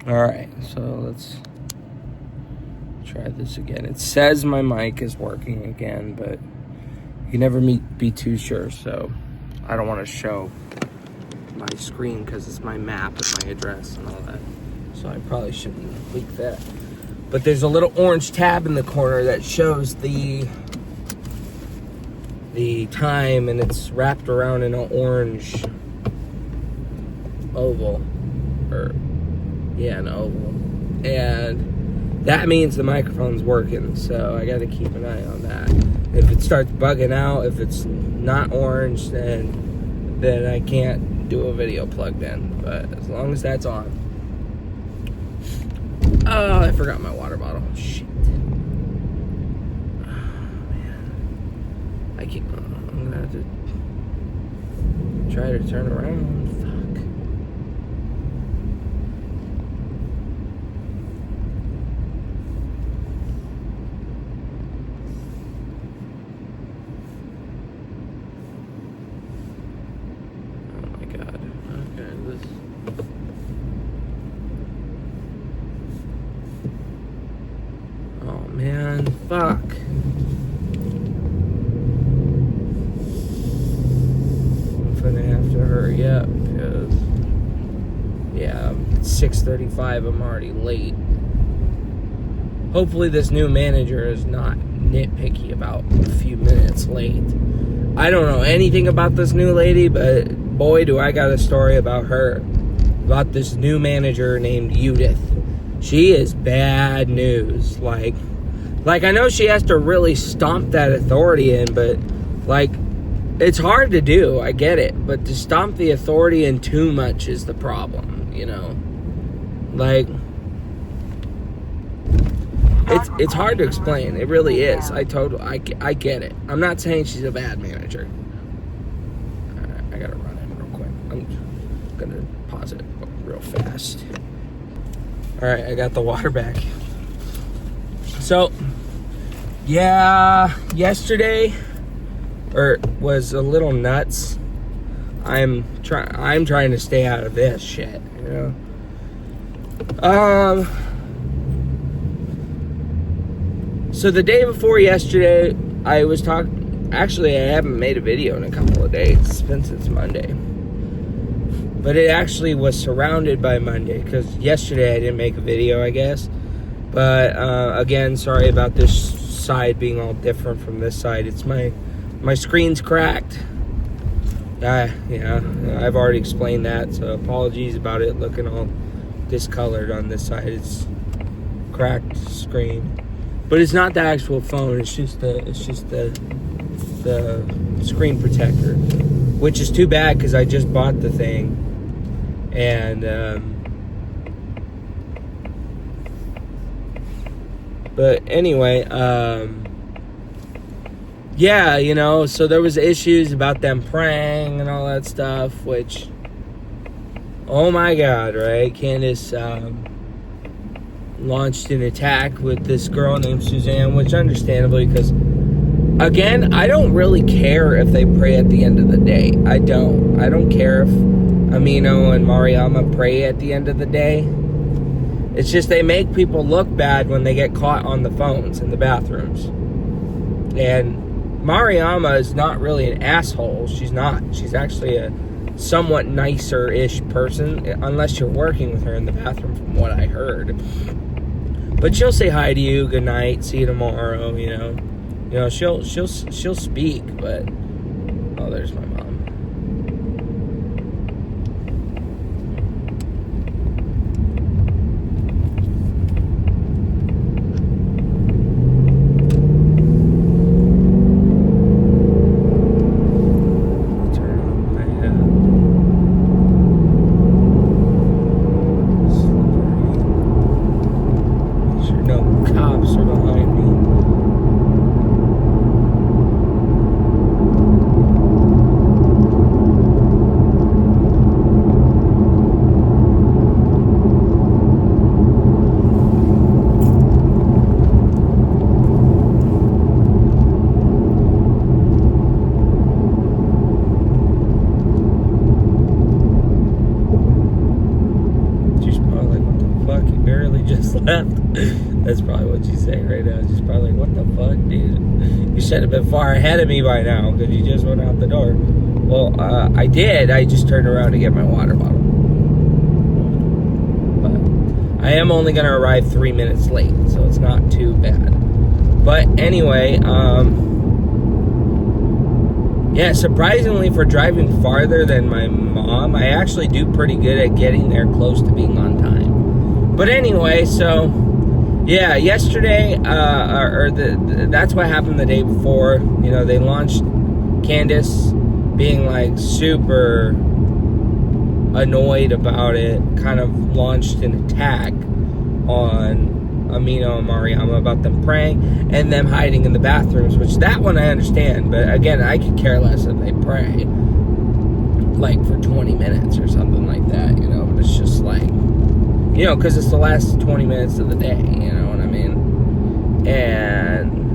Alright, so let's try this again. It says my mic is working again, but you can never be too sure, so I don't want to show my screen because it's my map and my address and all that. So I probably shouldn't leak that. But there's a little orange tab in the corner that shows the time, and it's wrapped around in an orange oval. An oval. And that means the microphone's working, so I gotta keep an eye on that. If it starts bugging out, if it's not orange, then I can't do a video plugged in. But as long as that's on. Oh, I forgot my water bottle. Shit. Oh, man. I'm gonna have to try to turn around. Fuck. Oh my god. Okay, this. Oh man, fuck. I'm gonna have to hurry up because, yeah, it's 6:35. I'm already late. Hopefully this new manager is not nitpicky about a few minutes late. I don't know anything about this new lady, but boy, do I got a story about her. About this new manager named Judith. She is bad news. Like I know she has to really stomp that authority in, but like, it's hard to do. I get it, but to stomp the authority in too much is the problem, you know? Like, it's hard to explain. It really is. I get it. I'm not saying she's a bad manager. Alright, I gotta run in real quick. I'm gonna pause it real fast. Alright, I got the water back. So, yeah, yesterday was a little nuts. I'm trying to stay out of this shit, you know. So the day before yesterday, I was talking. Actually, I haven't made a video in a couple of days. It's been since Monday. But it actually was surrounded by Monday, because yesterday I didn't make a video, I guess. But again, sorry about this side being all different from this side. It's my screen's cracked. Yeah, I've already explained that, so apologies about it looking all discolored on this side. It's cracked screen. But it's not the actual phone, it's just the screen protector, which is too bad because I just bought the thing. And but anyway, yeah, you know, so there was issues about them praying and all that stuff, which, oh my god, right? Candace launched an attack with this girl named Suzanne, which understandably, because again, I don't really care if they pray at the end of the day. I don't care if Amino and Mariama pray at the end of the day. It's just they make people look bad when they get caught on the phones in the bathrooms. And Mariama is not really an asshole. She's not. She's actually a somewhat nicer-ish person, unless you're working with her in the bathroom, from what I heard. But she'll say hi to you, good night, see you tomorrow, you know. You know, she'll speak, but oh, there's my mom. just left. That's probably what she's saying right now. She's probably like, what the fuck, dude? You should have been far ahead of me by now because you just went out the door. Well, I did. I just turned around to get my water bottle. But I am only going to arrive 3 minutes late, so it's not too bad. But anyway, yeah, surprisingly for driving farther than my mom, I actually do pretty good at getting there close to being on time. But anyway, so yeah, yesterday, that's what happened the day before. You know, they launched Candace being like super annoyed about it, kind of launched an attack on Amino and Mariama about them praying and them hiding in the bathrooms, which that one I understand, but again, I could care less if they pray like for 20 minutes or something like that, you know, but it's just like, you know, because it's the last 20 minutes of the day, you know what I mean? And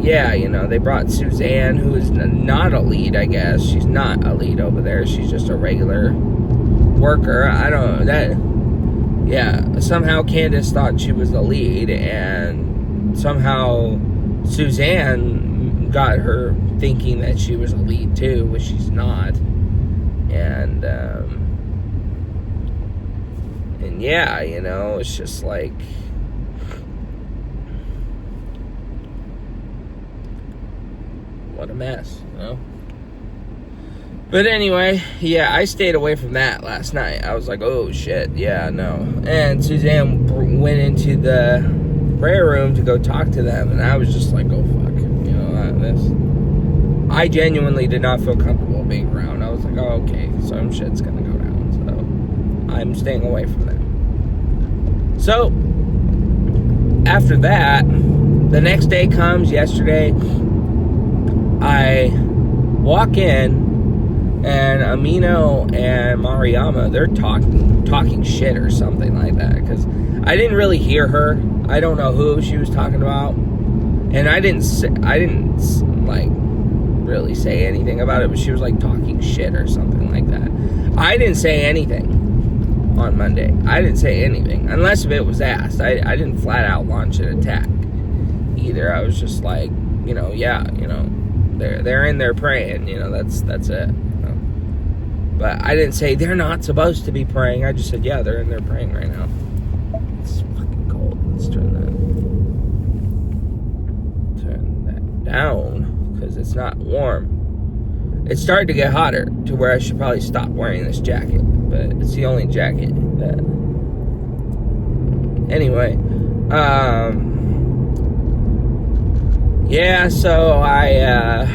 yeah, you know, they brought Suzanne, who is not a lead, I guess. She's not a lead over there. She's just a regular worker. I don't know, that... Yeah, somehow Candace thought she was the lead, and somehow Suzanne got her thinking that she was a lead too, which she's not. And yeah, you know, it's just like, what a mess, you know? But anyway, yeah, I stayed away from that last night. I was like, oh shit, yeah, no. And Suzanne went into the prayer room to go talk to them, and I was just like, oh fuck, you know, this. I genuinely did not feel comfortable being around. I was like, oh, okay, some shit's gonna go down, so I'm staying away from them. So, after that, the next day comes, yesterday, I walk in, and Amino and Mariama, they're talking shit or something like that, because I didn't really hear her. I don't know who she was talking about, and I didn't like really say anything about it, but she was like talking shit or something like that. I didn't say anything on Monday. I didn't say anything unless if it was asked. I didn't flat out launch an attack either. I was just like, you know, yeah, you know, they're in there praying, you know, that's it. But I didn't say they're not supposed to be praying. I just said, yeah, they're in there praying right now. It's fucking cold. Let's turn that down because it's not warm. It's starting to get hotter to where I should probably stop wearing this jacket. But it's the only jacket that... Anyway. Yeah, so I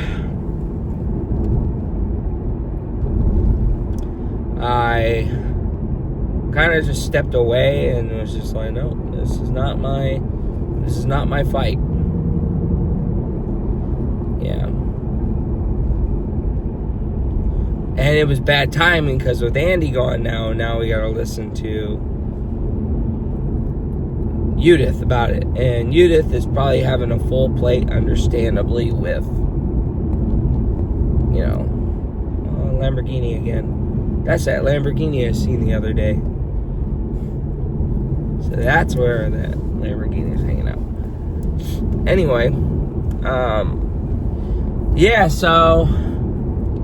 kind of just stepped away and was just like, no, this is not my fight. Yeah. And it was bad timing because with Andy gone now we gotta listen to Judith about it. And Judith is probably having a full plate, understandably, with, you know, Lamborghini again. That's that Lamborghini I seen the other day. So that's where that Lamborghini is hanging out. Anyway, yeah, so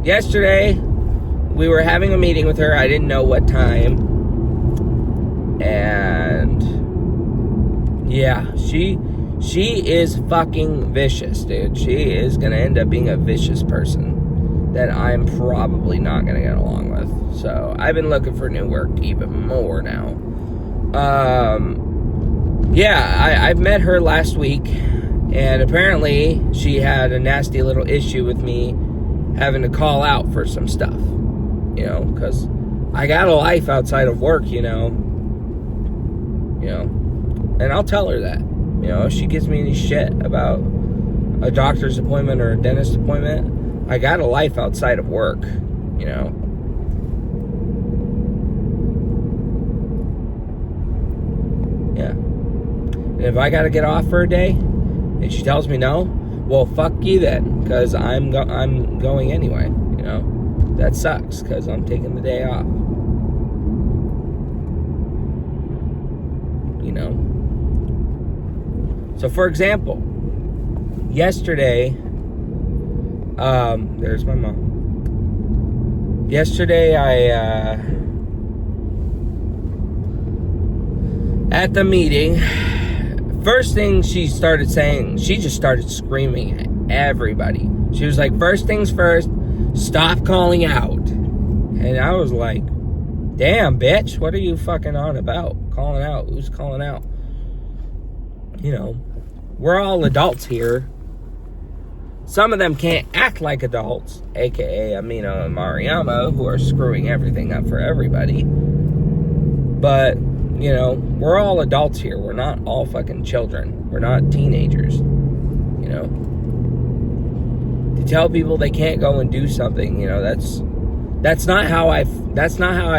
yesterday we were having a meeting with her. I didn't know what time. And yeah, she is fucking vicious, dude. She is gonna end up being a vicious person that I'm probably not gonna get along with. So I've been looking for new work even more now. Yeah, I've met her last week, and apparently she had a nasty little issue with me having to call out for some stuff, you know, because I got a life outside of work, you know, and I'll tell her that, you know, if she gives me any shit about a doctor's appointment or a dentist appointment, I got a life outside of work, you know. Yeah. And if I gotta get off for a day, and she tells me no, well, fuck you then, because I'm going anyway, you know. That sucks, because I'm taking the day off. So, for example, yesterday, there's my mom. Yesterday, at the meeting, first thing she started saying, she just started screaming at everybody. She was like, first things first, stop calling out. And I was like, damn, bitch, what are you fucking on about? Calling out? Who's calling out? You know, we're all adults here. Some of them can't act like adults, aka Amino and Mariama, who are screwing everything up for everybody. But, you know, we're all adults here. We're not all fucking children. We're not teenagers. You know, to tell people they can't go and do something, you know, that's not how I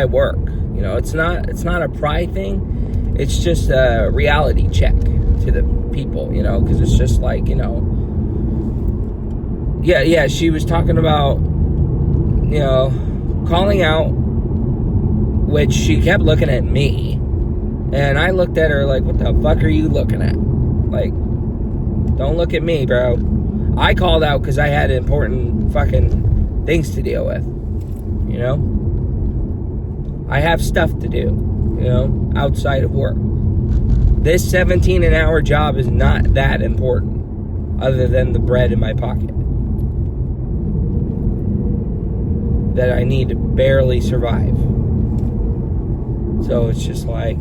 work. You know, it's not a pride thing. It's just a reality check to the people, you know, because it's just like, you know, yeah, she was talking about, you know, calling out, which she kept looking at me, and I looked at her like, what the fuck are you looking at? Like, don't look at me, bro. I called out because I had important fucking things to deal with, you know? I have stuff to do, you know, outside of work. This 17 an hour job is not that important, other than the bread in my pocket that I need to barely survive. So it's just like,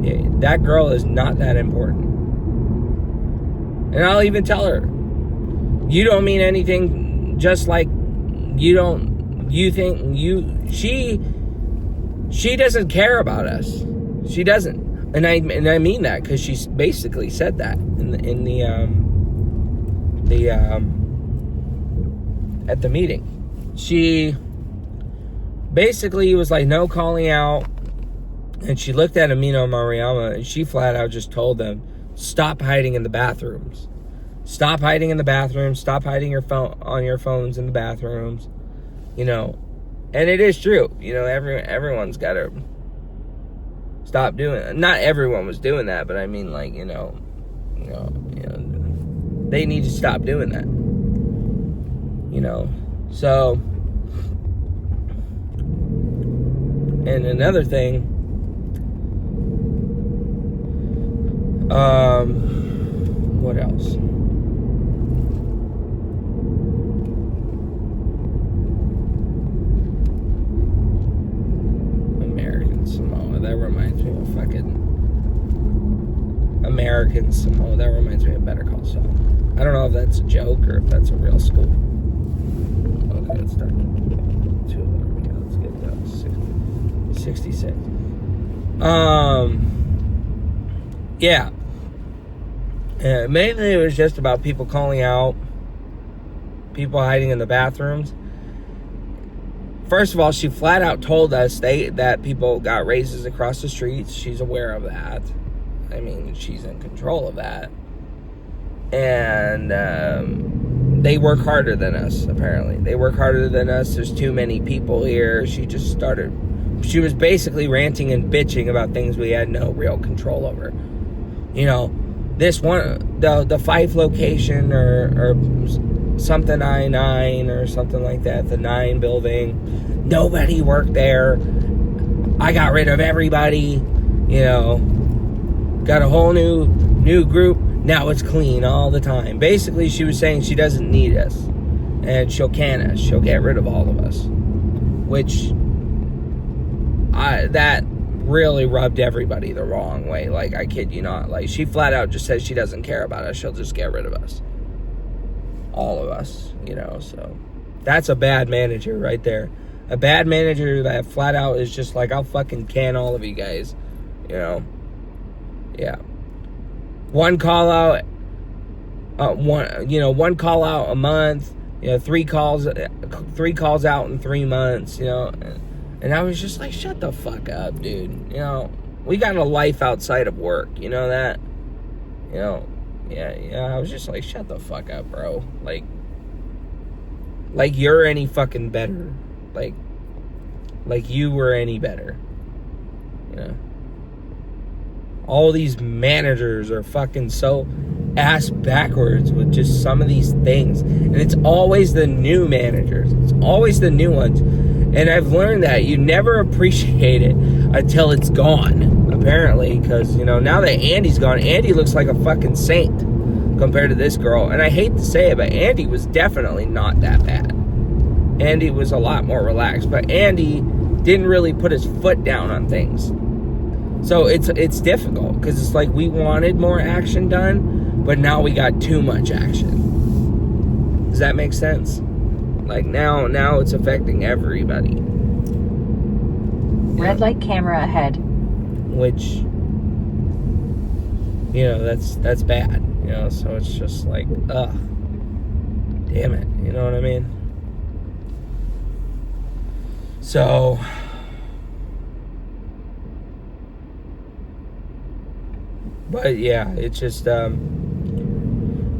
yeah, that girl is not that important. And I'll even tell her, you don't mean anything, just like she doesn't care about us. She doesn't. And I mean that, because she basically said that at the meeting. She basically was like, no calling out. And she looked at Amino and Mariama, and she flat out just told them, stop hiding in the bathrooms. Stop hiding in the bathrooms. Stop hiding your phone on your phones in the bathrooms. You know, and it is true. You know, everyone's got to stop doing it. Not everyone was doing that, but I mean, like, you know, they need to stop doing that. You know, so, and another thing, what else? American Samoa, that reminds me of fucking American Samoa, that reminds me of Better Call Saul. I don't know if that's a joke or if that's a real school. Okay, let's start. Let's get down to 66. Yeah. Mainly it was just about people calling out, people hiding in the bathrooms. First of all, she flat out told us that people got raises across the streets. She's aware of that. I mean, she's in control of that. And they work harder than us, apparently. They work harder than us. There's too many people here. She was basically ranting and bitching about things we had no real control over. You know, this one, the Fife location or something I-9 or something like that, the 9 building, nobody worked there. I got rid of everybody, you know, got a whole new group. Now it's clean all the time. Basically, she was saying she doesn't need us, and she'll can us. She'll get rid of all of us, which that really rubbed everybody the wrong way. Like, I kid you not. Like, she flat out just says she doesn't care about us. She'll just get rid of us, all of us. You know, so that's a bad manager right there. A bad manager that flat out is just like, I'll fucking can all of you guys. You know, yeah. One call out a month, you know, 3 calls out in 3 months, you know, and I was just like, shut the fuck up, dude. You know, we got a life outside of work, you know that? You know, yeah, I was just like, shut the fuck up, bro. Like you're any fucking better. Like you were any better. You know? All these managers are fucking so ass backwards with just some of these things. And it's always the new managers. It's always the new ones. And I've learned that you never appreciate it until it's gone, apparently. Because, you know, now that Andy's gone, Andy looks like a fucking saint compared to this girl. And I hate to say it, but Andy was definitely not that bad. Andy was a lot more relaxed. But Andy didn't really put his foot down on things. So it's difficult, because it's like we wanted more action done, but now we got too much action. Does that make sense? Like now it's affecting everybody. Red light camera ahead. Which, you know, that's bad. You know, so it's just like, ugh. Damn it. You know what I mean? So... But yeah, it's just, and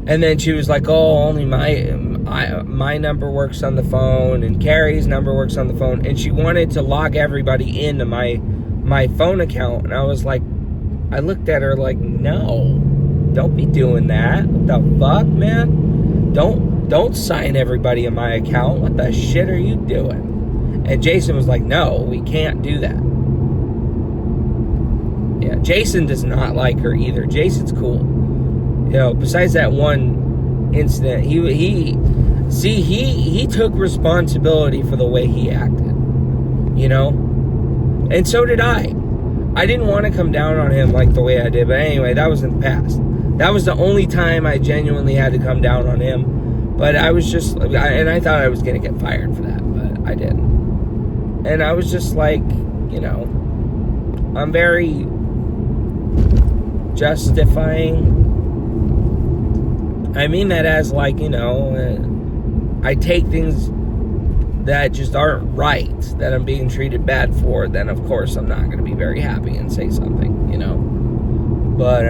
then she was like, oh, only my number works on the phone, and Carrie's number works on the phone, and she wanted to log everybody into my phone account, and I was like, I looked at her like, no, don't be doing that. What the fuck, man? Don't sign everybody in my account. What the shit are you doing? And Jason was like, no, we can't do that. Yeah, Jason does not like her either. Jason's cool. You know, besides that one incident, he took responsibility for the way he acted. You know? And so did I. I didn't want to come down on him like the way I did, but anyway, that was in the past. That was the only time I genuinely had to come down on him. But I was just, and I thought I was going to get fired for that, but I didn't. And I was just like, you know, I'm very justifying. I mean that as like, you know, I take things that just aren't right, that I'm being treated bad for, then of course I'm not going to be very happy and say something, you know. But,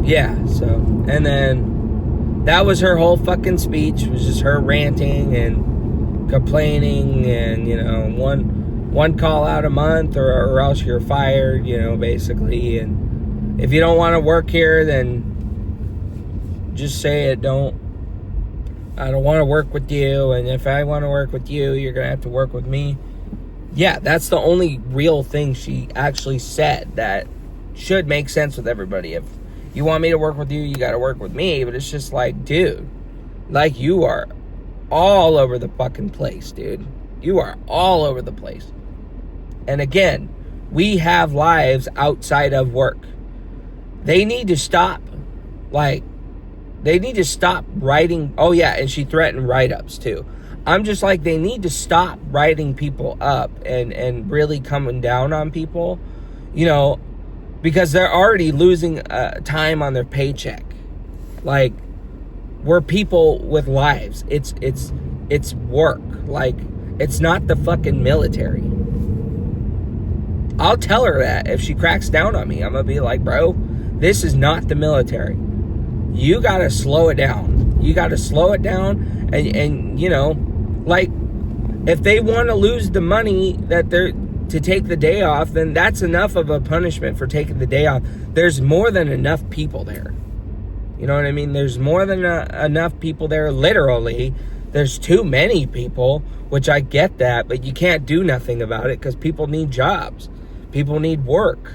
yeah, so, and then that was her whole fucking speech. It was just her ranting and complaining and, you know, one call out a month or else you're fired, you know, basically. And if you don't want to work here, then just say it. I don't want to work with you, and if I want to work with you, you're going to have to work with me. Yeah, that's the only real thing she actually said that should make sense with everybody. If you want me to work with you, you got to work with me. But it's just like, dude, like, you are all over the fucking place, dude. You are all over the place. And again, we have lives outside of work. They need to stop, like, they need to stop writing. Oh yeah, and she threatened write-ups too. I'm just like, they need to stop writing people up and really coming down on people, you know, because they're already losing time on their paycheck. Like, we're people with lives. It's work. Like, it's not the fucking military. I'll tell her that if she cracks down on me. I'm gonna be like, bro, this is not the military. You gotta slow it down. You gotta slow it down, and you know, like, if they want to lose the money that they're to take the day off, then that's enough of a punishment for taking the day off. There's more than enough people there. You know what I mean? There's more than enough people there. Literally, there's too many people, which I get that, but you can't do nothing about it because people need jobs. People need work.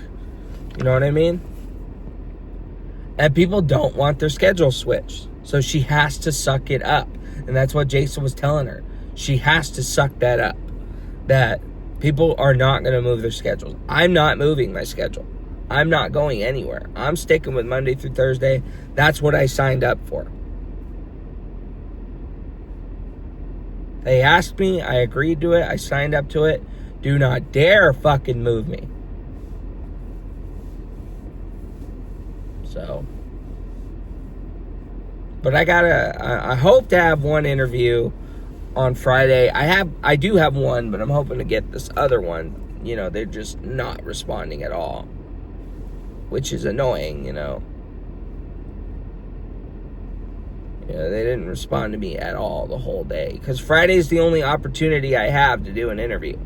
You know what I mean? And people don't want their schedule switched. So she has to suck it up. And that's what Jason was telling her. She has to suck that up. That people are not going to move their schedules. I'm not moving my schedule. I'm not going anywhere. I'm sticking with Monday through Thursday. That's what I signed up for. They asked me. I agreed to it. I signed up to it. Do not dare fucking move me. So, but I hope to have one interview on Friday. I do have one, but I'm hoping to get this other one. You know, they're just not responding at all, which is annoying, you know. Yeah, they didn't respond to me at all the whole day, because Friday's the only opportunity I have to do an interview.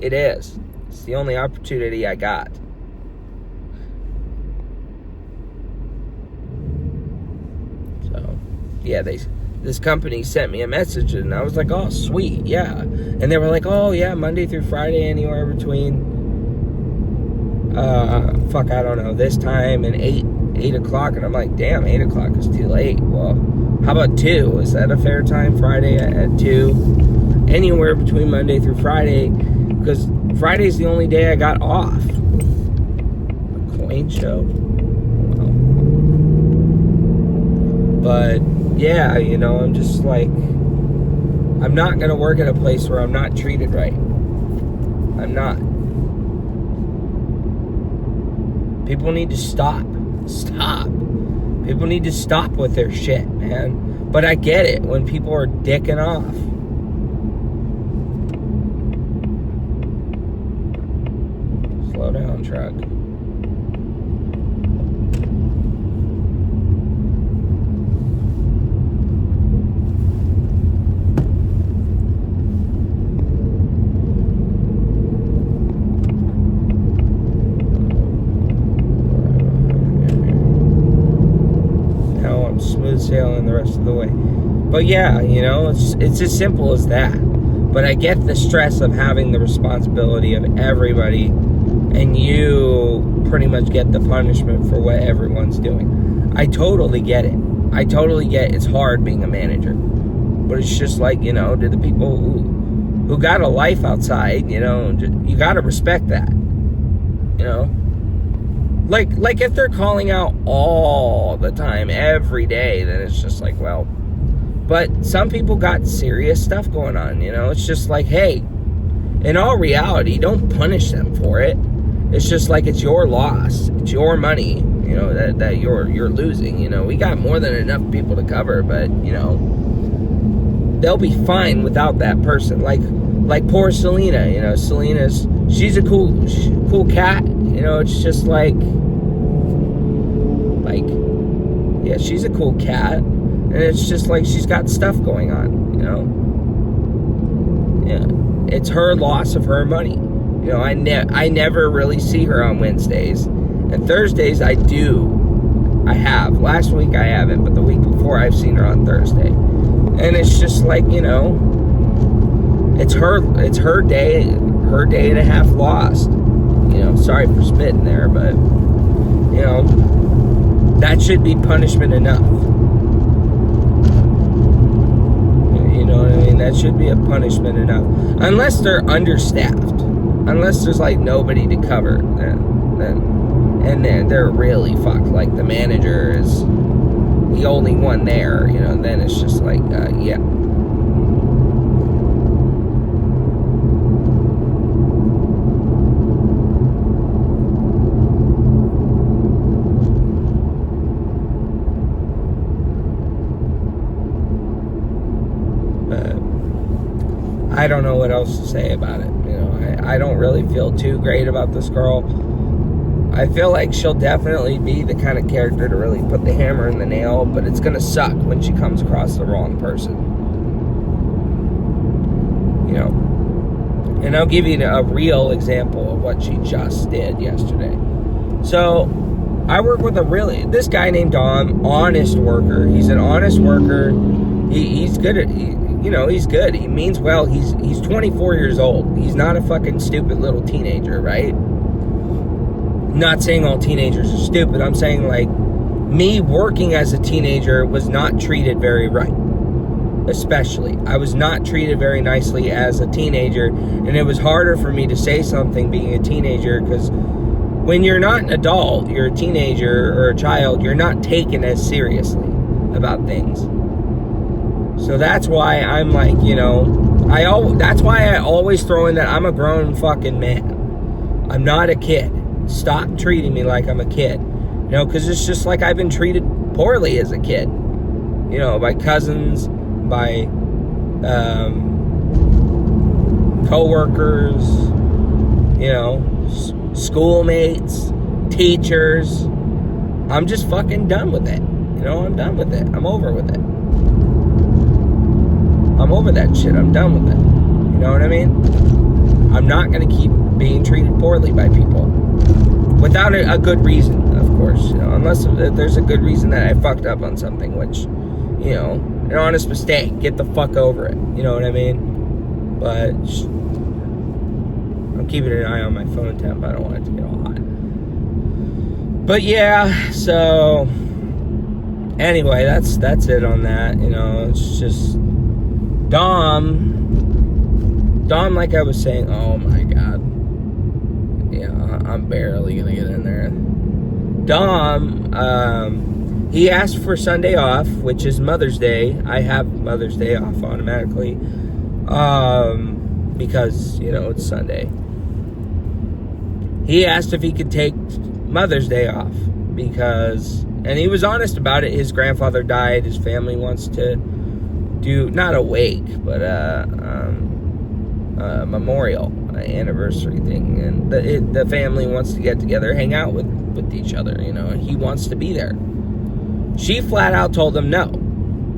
It is. It's the only opportunity I got. So, yeah, this company sent me a message, and I was like, oh, sweet, yeah. And they were like, oh, yeah, Monday through Friday, anywhere between, I don't know, this time and 8 o'clock. And I'm like, damn, 8 o'clock is too late. Well, how about 2? Is that a fair time? Friday at 2? Anywhere between Monday through Friday, because Friday's the only day I got off. A coin show? Wow. But, yeah, you know, I'm just like, I'm not going to work at a place where I'm not treated right. I'm not. People need to stop. Stop. People need to stop with their shit, man. But I get it when people are dicking off. Slow down, truck. Smooth sailing the rest of the way. But yeah, you know, it's as simple as that. But I get the stress of having the responsibility of everybody, and you pretty much get the punishment for what everyone's doing. I totally get it. I totally get it's hard being a manager. But it's just like, you know, to the people who got a life outside, you know, you got to respect that. You know? Like if they're calling out all the time, every day, then it's just like, well. But some people got serious stuff going on, you know. It's just like, hey, in all reality, don't punish them for it. It's just like it's your loss. It's your money, you know, that you're losing. You know, we got more than enough people to cover, but, you know, they'll be fine without that person. Like poor Selena, you know, she's a cool cat. You know, it's just like, yeah, she's a cool cat, and it's just like she's got stuff going on, you know. Yeah, it's her loss of her money. You know, I never really see her on Wednesdays, and Thursdays I do. I have. Last week I haven't, but the week before I've seen her on Thursday, and it's just like, you know, it's her day and a half lost. You know, sorry for spitting there, but, you know, that should be punishment enough. You know what I mean? That should be a punishment enough. Unless they're understaffed. Unless there's, like, nobody to cover. Then they're really fucked. Like, the manager is the only one there, you know, then it's just like, yeah. I don't know what else to say about it. You know, I don't really feel too great about this girl. I feel like she'll definitely be the kind of character to really put the hammer in the nail, but it's gonna suck when she comes across the wrong person. You know, and I'll give you a real example of what she just did yesterday. So, I work with this guy named Dom, honest worker. He's an honest worker. He's good at, you know, he's good. He means well. He's 24 years old. He's not a fucking stupid little teenager, right? Not saying all teenagers are stupid. I'm saying, like, me working as a teenager was not treated very right. Especially. I was not treated very nicely as a teenager, and it was harder for me to say something being a teenager, because when you're not an adult, you're a teenager or a child, you're not taken as seriously about things. So that's why I'm like, you know, that's why I always throw in that I'm a grown fucking man. I'm not a kid. Stop treating me like I'm a kid. You know, because it's just like I've been treated poorly as a kid. You know, by cousins, by co-workers, you know, schoolmates, teachers. I'm just fucking done with it. You know, I'm done with it. I'm over with it. I'm over that shit. I'm done with it. You know what I mean? I'm not going to keep being treated poorly by people without a good reason, of course. You know, unless there's a good reason that I fucked up on something, which, you know, an honest mistake. Get the fuck over it. You know what I mean? But I'm keeping an eye on my phone temp. I don't want it to get all hot. But yeah, so anyway, that's it on that. You know, it's just Dom, like I was saying, oh my god. Yeah, I'm barely gonna get in there. Dom, he asked for Sunday off, which is Mother's Day. I have Mother's Day off automatically, because, you know, it's Sunday. He asked if he could take Mother's Day off because, and he was honest about it, his grandfather died. His family wants to do, not a wake, but a memorial, an anniversary thing. And the family wants to get together, hang out with each other, you know, and he wants to be there. She flat out told him, no,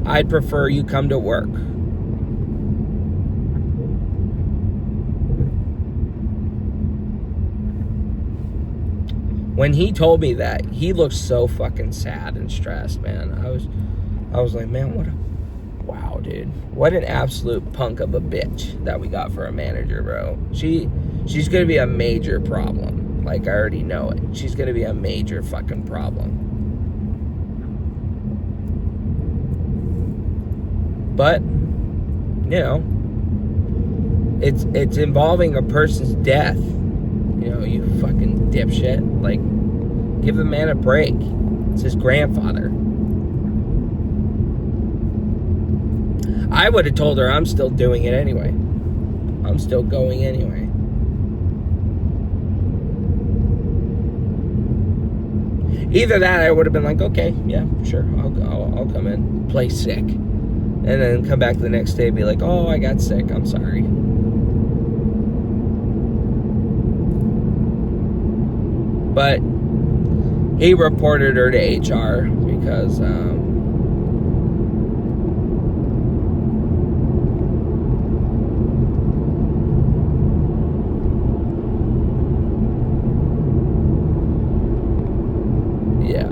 I'd prefer you come to work. When he told me that, he looked so fucking sad and stressed, man. I was like, man, wow, dude. What an absolute punk of a bitch that we got for a manager, bro. She's gonna be a major problem. Like, I already know it. She's gonna be a major fucking problem. But, you know, it's involving a person's death. You know, you fucking dipshit. Like, give the man a break. It's his grandfather. I would have told her I'm still doing it anyway. I'm still going anyway. Either that, I would have been like, okay, yeah, sure, I'll come in, play sick, and then come back the next day and be like, oh, I got sick, I'm sorry. But he reported her to HR because yeah,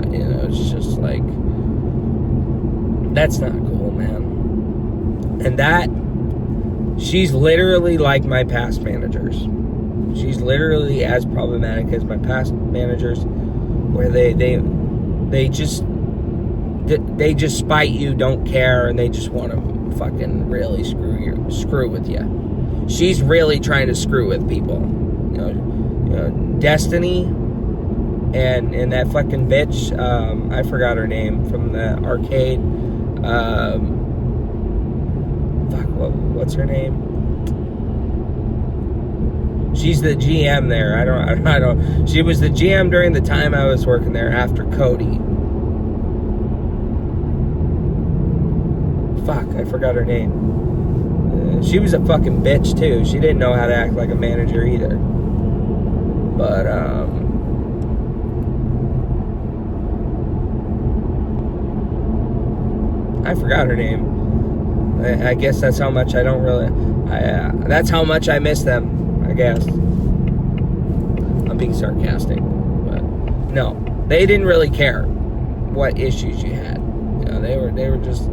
you know, it's just like, that's not cool, man. And that, she's literally like my past managers. She's literally as problematic as my past managers, where they just spite you, don't care, and they just want to fucking really screw with you. She's really trying to screw with people. You know, Destiny and that fucking bitch. I forgot her name from the arcade. What's her name? She's the GM there. I don't. She was the GM during the time I was working there after Cody. Fuck, I forgot her name. She was a fucking bitch too. She didn't know how to act like a manager either. But I forgot her name. I guess that's how much I don't really. That's how much I miss them. I guess. I'm being sarcastic, but no, they didn't really care what issues you had. You know, they were just,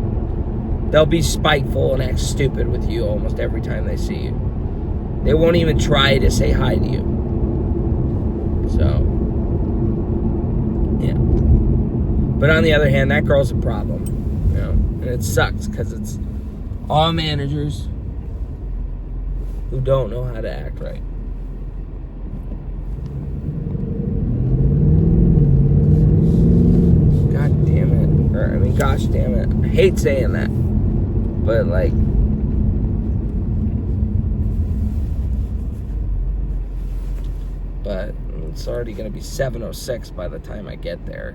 they'll be spiteful and act stupid with you almost every time they see you. They won't even try to say hi to you. So, yeah. But on the other hand, that girl's a problem, you know, and it sucks because it's all managers who don't know how to act right. God damn it. Or, I mean, gosh damn it. I hate saying that. But, like, but it's already going to be 7:06 by the time I get there.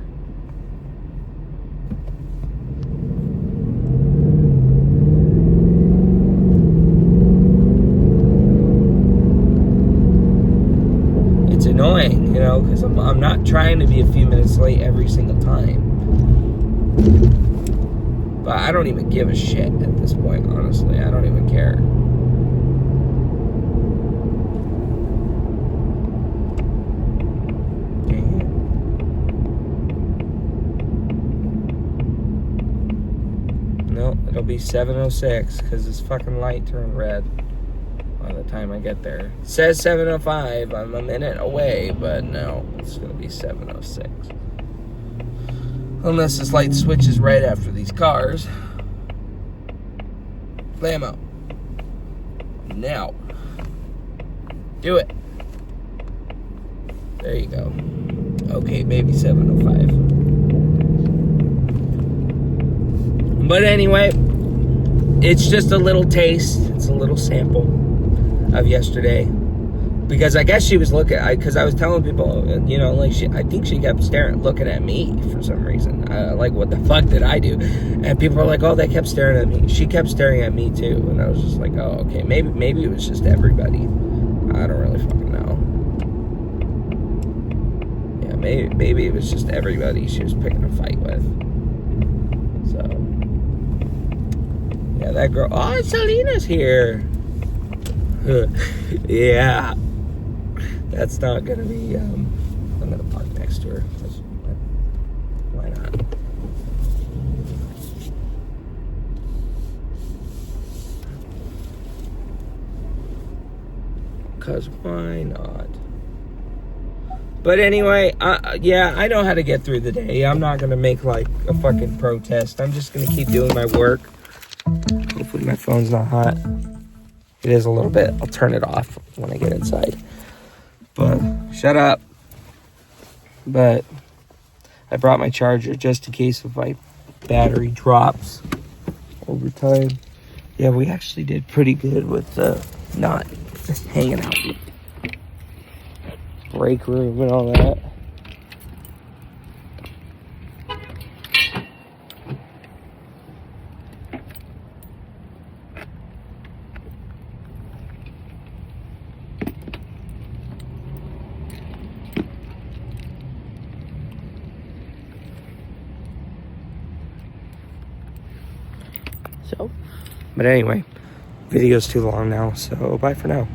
Annoying, you know, because I'm not trying to be a few minutes late every single time. But I don't even give a shit at this point, honestly. I don't even care. be 7:06 because this fucking light turned red by the time I get there. It says 7:05. I'm a minute away, but no, it's gonna be 7:06. Unless this light switches right after these cars. Blammo. Now. Do it. There you go. Okay, maybe 7:05. But anyway, it's just a little taste. It's a little sample of yesterday. Because I guess she was looking, because I was telling people, you know, like, I think she kept looking at me for some reason. Like, what the fuck did I do? And people were like, oh, they kept staring at me. She kept staring at me too. And I was just like, oh, okay, maybe it was just everybody. I don't really fucking know. Yeah, maybe it was just everybody she was picking a fight with. So, yeah, that girl, oh, Selena's here. Yeah. That's not gonna be, I'm gonna park next to her. Why not? Because why not? But anyway, yeah, I know how to get through the day. I'm not gonna make like a fucking protest. I'm just gonna keep doing my work. Hopefully my phone's not hot. It is a little bit. I'll turn it off when I get inside. But, shut up. But, I brought my charger just in case if my battery drops over time. Yeah, we actually did pretty good with not just hanging out in the break room and all that. So, but anyway, video's too long now, so bye for now.